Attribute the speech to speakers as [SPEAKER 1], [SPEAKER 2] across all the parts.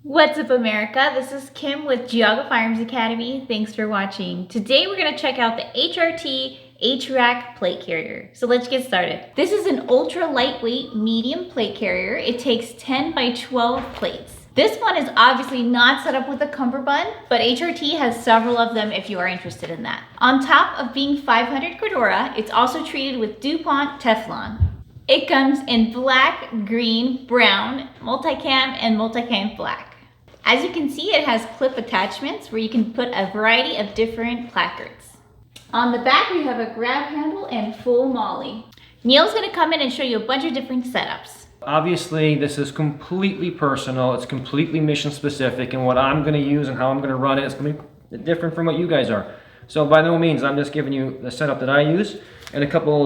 [SPEAKER 1] What's up, America? This is Kim with Geauga Firearms Academy. Thanks for watching. Today we're going to check out the HRT HRAC plate carrier. So let's get started. This is an ultra lightweight medium plate carrier. It takes 10 by 12 plates. This one is obviously not set up with a cummerbund, but HRT has several of them if you are interested in that. On top of being 500 Cordura, it's also treated with DuPont Teflon. It comes in black, green, brown, multicam, and multicam black. As you can see, it has clip attachments where you can put a variety of different placards. On the back, we have a grab handle and full molly. Neil's gonna come in and show you a bunch of different setups.
[SPEAKER 2] Obviously, this is completely personal. It's completely mission specific, and what I'm gonna use and how I'm gonna run it is gonna be different from what you guys are. So by no means, I'm just giving you the setup that I use and a couple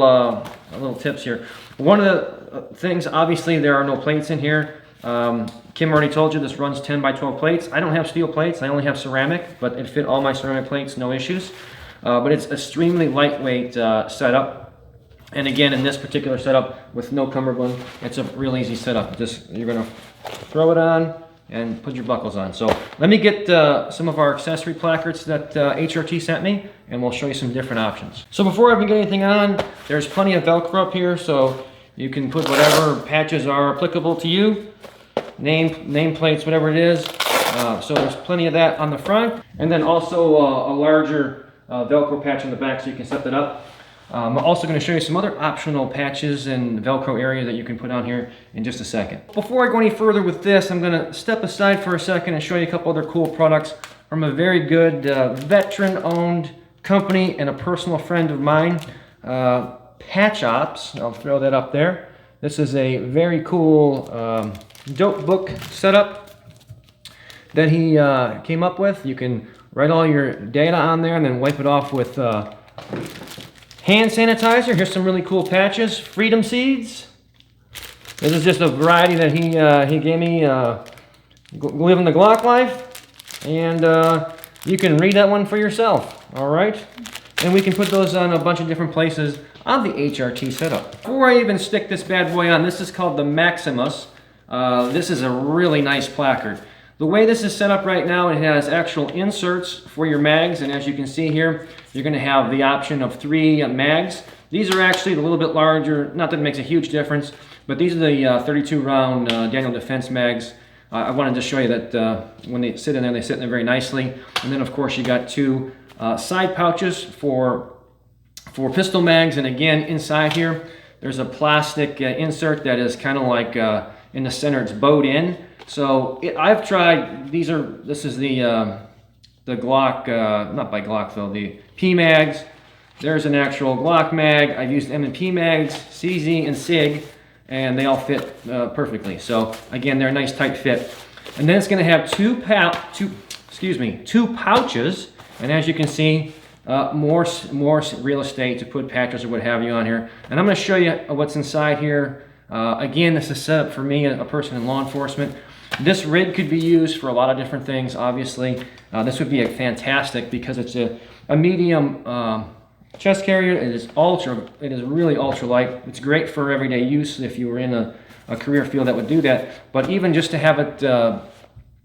[SPEAKER 2] little tips here. One of the things, obviously, there are no plates in here. Kim already told you this runs 10 by 12 plates. I don't have steel plates, I only have ceramic, but it fit all my ceramic plates, no issues. But it's extremely lightweight setup. And again, in this particular setup with no cummerbund, it's a real easy setup. Just, you're gonna throw it on and put your buckles on. So let me get some of our accessory placards that HRT sent me, and we'll show you some different options. So before I even get anything on, there's plenty of Velcro up here, so you can put whatever patches are applicable to you, nameplates, whatever it is. So there's plenty of that on the front, and then also a larger Velcro patch on the back so you can set that up. I'm also going to show you some other optional patches and Velcro area that you can put on here in just a second. Before I go any further with this, I'm going to step aside for a second and show you a couple other cool products from a very good veteran-owned company and a personal friend of mine, Patch Ops. I'll throw that up there. This is a very cool dope book setup that he came up with. You can write all your data on there and then wipe it off with hand sanitizer. Here's some really cool patches. Freedom Seeds. This is just a variety that he gave me living the Glock life, and you can read that one for yourself. All right, and we can put those on a bunch of different places on the HRT setup. Before I even stick this bad boy on, this is called the Maximus. This is a really nice placard. The way this is set up right now, it has actual inserts for your mags, and as you can see here, you're going to have the option of 3 mags. These are actually a little bit larger, not that it makes a huge difference, but these are the 32 round Daniel Defense mags. I wanted to show you that when they sit in there, they sit in there very nicely. And then of course you got 2 side pouches for pistol mags, and again inside here there's a plastic insert that is kind of like in the center, it's bowed in. So I've tried, this is the Glock, not by Glock though, the P mags. There's an actual Glock mag. I've used M&P mags, CZ and SIG, and they all fit perfectly. So again, they're a nice tight fit. And then it's going to have two pouches, and as you can see, more real estate to put patches or what have you on here. And I'm going to show you what's inside here. Again, this is set up for me, a person in law enforcement. This rig could be used for a lot of different things, obviously. This would be fantastic because it's a medium chest carrier. It is really ultra light. It's great for everyday use if you were in a career field that would do that. But even just to have it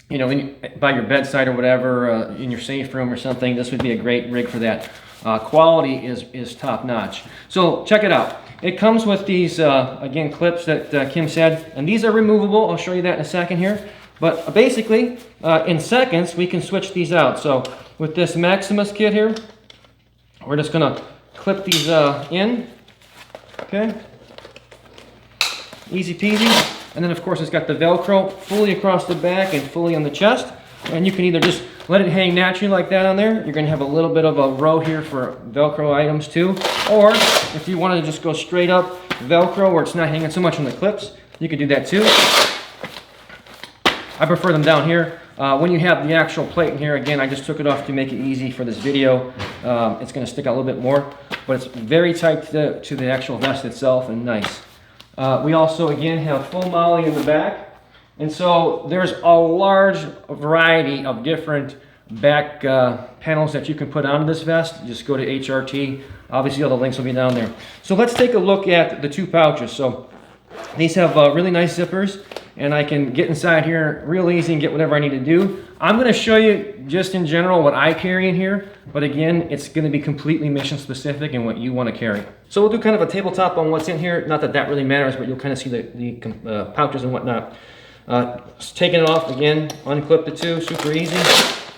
[SPEAKER 2] you know, by your bedside or whatever, in your safe room or something, this would be a great rig for that. Quality is top notch. So check it out. It comes with these, again, clips that Kim said, and these are removable. I'll show you that in a second here. But basically, in seconds, we can switch these out. So with this Maximus kit here, we're just gonna clip these in, okay? Easy peasy. And then of course it's got the Velcro fully across the back and fully on the chest. And you can either just let it hang naturally like that on there. You're gonna have a little bit of a row here for Velcro items too. Or if you wanted to just go straight up Velcro where it's not hanging so much on the clips, you can do that too. I prefer them down here. When you have the actual plate in here, again, I just took it off to make it easy for this video. It's gonna stick out a little bit more, but it's very tight to the actual vest itself and nice. We also, again, have full molly in the back. And so there's a large variety of different back panels that you can put on this vest. Just go to HRT. Obviously, all the links will be down there. So let's take a look at the 2 pouches. So these have really nice zippers. and I can get inside here real easy and get whatever I need to do. I'm going to show you just in general what I carry in here, but again, it's going to be completely mission specific and what you want to carry. So we'll do kind of a tabletop on what's in here. Not that that really matters, but you'll kind of see the pouches and whatnot. Taking it off again, unclip the two, super easy,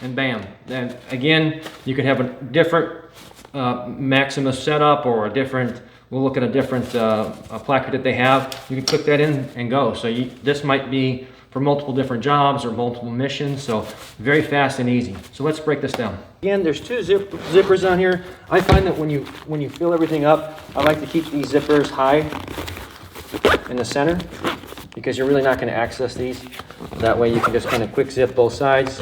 [SPEAKER 2] and bam. Then again, you could have a different Maximus setup or a different. We'll look at a different placard that they have. You can click that in and go. So this might be for multiple different jobs or multiple missions. So very fast and easy. So let's break this down. Again, there's two zippers on here. I find that when you fill everything up, I like to keep these zippers high in the center because you're really not going to access these. That way you can just kind of quick zip both sides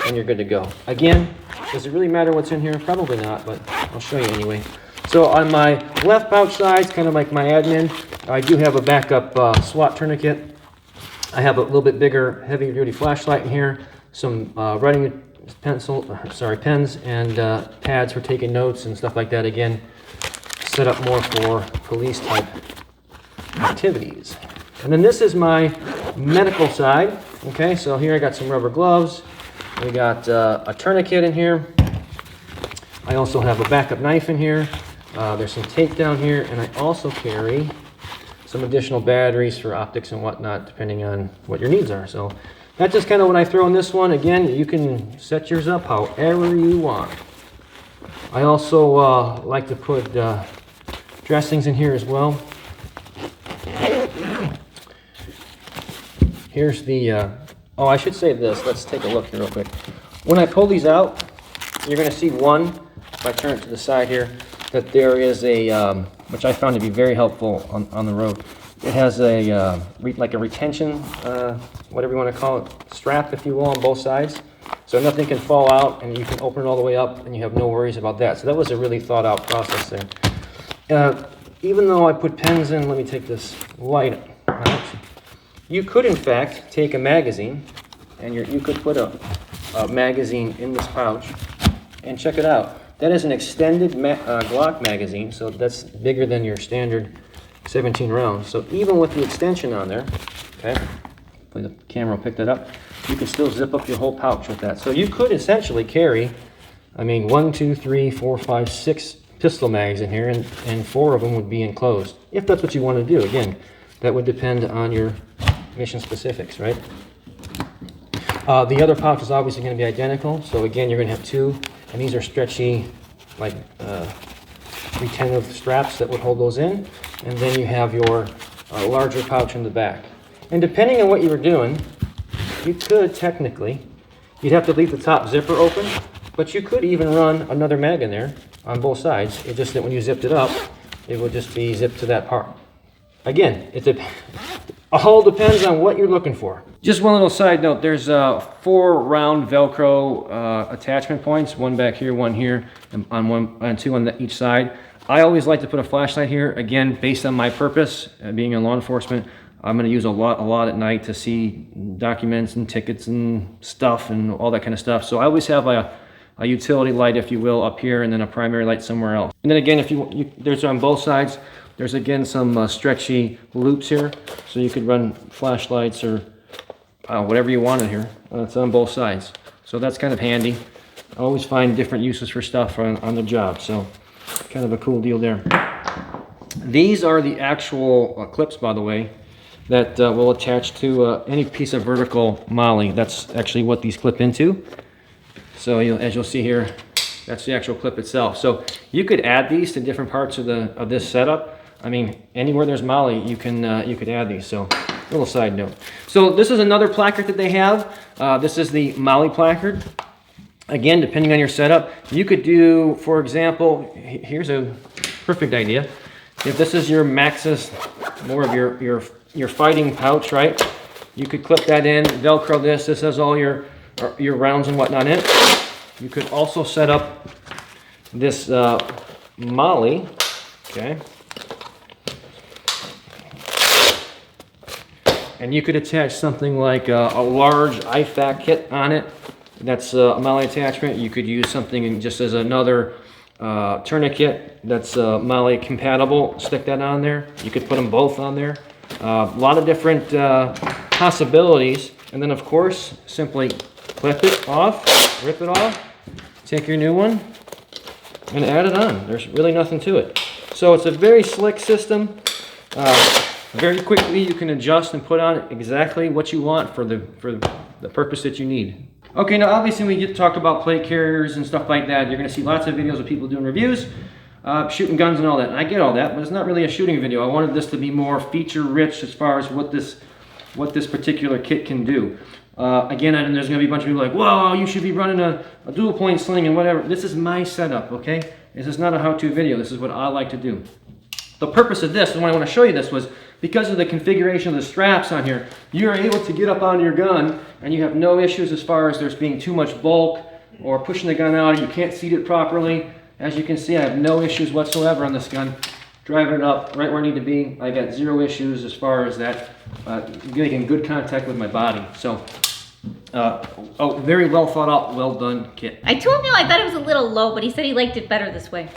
[SPEAKER 2] and you're good to go. Again, does it really matter what's in here? Probably not, but I'll show you anyway. So on my left pouch side, kind of like my admin, I do have a backup SWAT tourniquet. I have a little bit bigger, heavy duty flashlight in here, some writing pens and pads for taking notes and stuff like that. Again, set up more for police type activities. And then this is my medical side. Okay, so here I got some rubber gloves. We got a tourniquet in here. I also have a backup knife in here. There's some tape down here, and I also carry some additional batteries for optics and whatnot, depending on what your needs are. So that's just kind of what I throw in this one. Again, you can set yours up however you want. I also like to put dressings in here as well. Here's the, oh, I should say this. Let's take a look here real quick. When I pull these out, you're going to see one, if I turn it to the side here, that there is a, which I found to be very helpful on the road. It has a, like a retention, whatever you want to call it, strap, if you will, on both sides. So nothing can fall out, and you can open it all the way up, and you have no worries about that. So that was a really thought out process there. Even though I put pens in, let me take this light out. You could, in fact, take a magazine, and you could put a magazine in this pouch, and check it out. That is an extended Glock magazine, so that's bigger than your standard 17 rounds. So even with the extension on there, okay, hopefully the camera will pick that up, you can still zip up your whole pouch with that. So you could essentially carry, I mean, 1, 2, 3, 4, 5, 6 pistol mags in here, and 4 of them would be enclosed, if that's what you want to do. Again, that would depend on your mission specifics, right? The other pouch is obviously going to be identical. So again, you're going to have 2, and these are stretchy, like retentive straps that would hold those in. And then you have your larger pouch in the back. And depending on what you were doing, you could technically, you'd have to leave the top zipper open, but you could even run another mag in there on both sides. It's just that when you zipped it up, it would just be zipped to that part. Again, it all depends on what you're looking for. Just one little side note, there's 4 round Velcro attachment points, one back here, one here, and 2 on each side. I always like to put a flashlight here, again, based on my purpose, being in law enforcement. I'm going to use a lot at night to see documents and tickets and stuff and all that kind of stuff. So I always have a utility light, if you will, up here, and then a primary light somewhere else. And then again, if there's on both sides, there's again some stretchy loops here, so you could run flashlights or whatever you want in here. It's on both sides, so that's kind of handy. I always find different uses for stuff on the job, so kind of a cool deal there. These are the actual clips, by the way, that will attach to any piece of vertical MOLLE. That's actually what these clip into. So as you'll see here, that's the actual clip itself. So you could add these to different parts of this setup. I mean, anywhere there's MOLLE, you could add these. So little side note. So this is another placard that they have. This is the MOLLE placard. Again, depending on your setup, you could do, for example, here's a perfect idea. If this is your Maxis, more of your fighting pouch, right? You could clip that in, Velcro this. This has all your rounds and whatnot in it. You could also set up this MOLLE, okay? And you could attach something like a large IFAC kit on it. That's a MOLLE attachment. You could use something just as another tourniquet that's MOLLE compatible. Stick that on there. You could put them both on there. A lot of different possibilities. And then of course, simply clip it off, rip it off, take your new one, and add it on. There's really nothing to it. So it's a very slick system. Very quickly you can adjust and put on exactly what you want for the purpose that you need. Okay, now obviously when we get to talk about plate carriers and stuff like that, you're going to see lots of videos of people doing reviews, shooting guns and all that. And I get all that, but it's not really a shooting video. I wanted this to be more feature rich as far as what this particular kit can do. Again, and there's going to be a bunch of people like, whoa, you should be running a dual point sling and whatever. This is my setup, okay? This is not a how-to video. This is what I like to do. The purpose of this, and why I want to show you this, was because of the configuration of the straps on here, you're able to get up on your gun and you have no issues as far as there's being too much bulk or pushing the gun out, you can't seat it properly. As you can see, I have no issues whatsoever on this gun. Driving it up right where I need to be, I got zero issues as far as that, making good contact with my body. So, very well thought out, well done kit.
[SPEAKER 1] I told him I thought it was a little low, but he said he liked it better this way.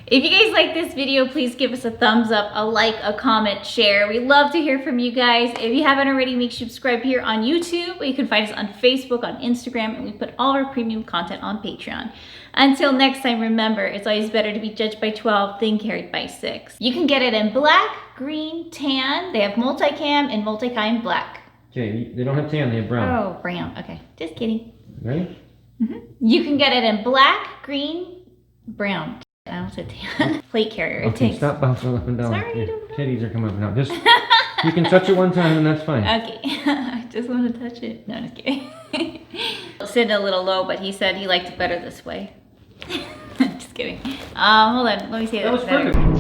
[SPEAKER 1] If you guys like this video, please give us a thumbs up, a like, a comment, share. We love to hear from you guys. If you haven't already, make sure you subscribe here on YouTube. You can find us on Facebook, on Instagram, and we put all our premium content on Patreon. Until next time, remember, it's always better to be judged by 12 than carried by 6. You can get it in black, green, tan. They have multicam and multi-kind black.
[SPEAKER 2] Okay, they don't have tan, they have brown.
[SPEAKER 1] Oh, brown. Okay, just kidding.
[SPEAKER 2] Ready?
[SPEAKER 1] You can get it in black, green, brown. I almost said tan. Plate carrier.
[SPEAKER 2] Okay, stop bouncing up and down.
[SPEAKER 1] Sorry,
[SPEAKER 2] Your titties are coming up and down. Just, you can touch it one time and that's fine.
[SPEAKER 1] Okay, I just want to touch it. No, I'm just kidding. Sitting a little low, but he said he liked it better this way. Just kidding. Hold on, let me see
[SPEAKER 2] That was
[SPEAKER 1] better.
[SPEAKER 2] perfect.